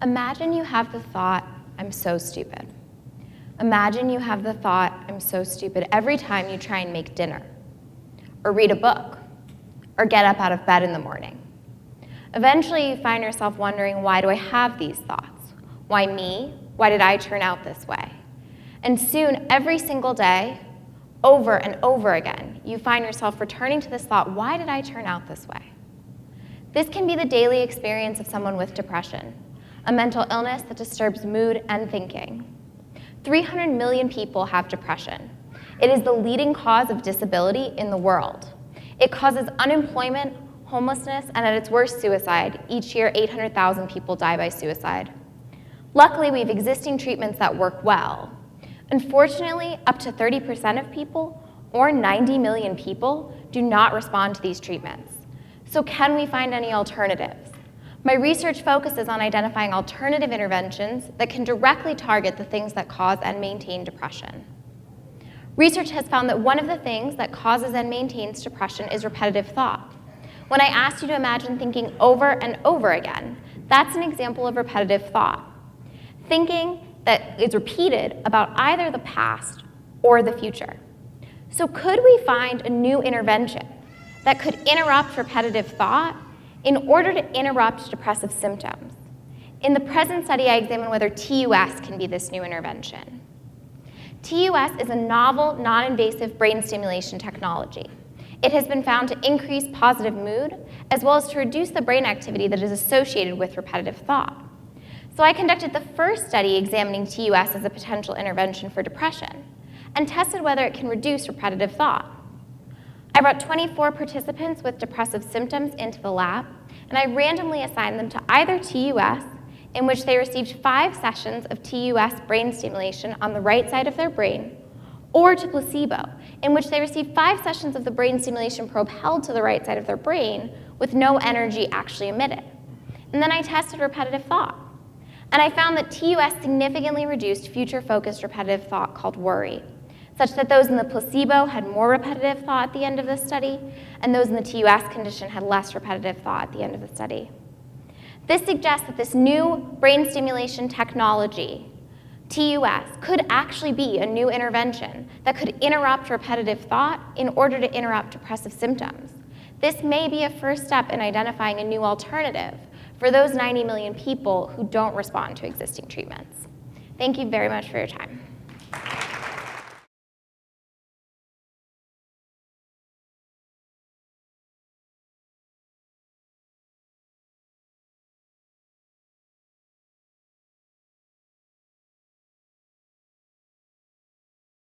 Imagine you have the thought, I'm so stupid. Imagine you have the thought, I'm so stupid, every time you try and make dinner, or read a book, or get up out of bed in the morning. Eventually, you find yourself wondering, why do I have these thoughts? Why me? Why did I turn out this way? And soon, every single day, over and over again, you find yourself returning to this thought, why did I turn out this way? This can be the daily experience of someone with depression, a mental illness that disturbs mood and thinking. 300 million people have depression. It is the leading cause of disability in the world. It causes unemployment, homelessness, and at its worst, suicide. Each year, 800,000 people die by suicide. Luckily, we have existing treatments that work well. Unfortunately, up to 30% of people, or 90 million people, do not respond to these treatments. So can we find any alternatives? My research focuses on identifying alternative interventions that can directly target the things that cause and maintain depression. Research has found that one of the things that causes and maintains depression is repetitive thought. When I asked you to imagine thinking over and over again, that's an example of repetitive thought. Thinking that is repeated about either the past or the future. So could we find a new intervention that could interrupt repetitive thought in order to interrupt depressive symptoms? In the present study, I examined whether TUS can be this new intervention. TUS is a novel, non-invasive brain stimulation technology. It has been found to increase positive mood, as well as to reduce the brain activity that is associated with repetitive thought. So I conducted the first study examining TUS as a potential intervention for depression, and tested whether it can reduce repetitive thought. I brought 24 participants with depressive symptoms into the lab, and I randomly assigned them to either TUS, in which they received 5 sessions of TUS brain stimulation on the right side of their brain, or to placebo, in which they received 5 sessions of the brain stimulation probe held to the right side of their brain with no energy actually emitted. And then I tested repetitive thought. And I found that TUS significantly reduced future-focused repetitive thought called worry, such that those in the placebo had more repetitive thought at the end of the study, and those in the TUS condition had less repetitive thought at the end of the study. This suggests that this new brain stimulation technology, TUS, could actually be a new intervention that could interrupt repetitive thought in order to interrupt depressive symptoms. This may be a first step in identifying a new alternative for those 90 million people who don't respond to existing treatments. Thank you very much for your time.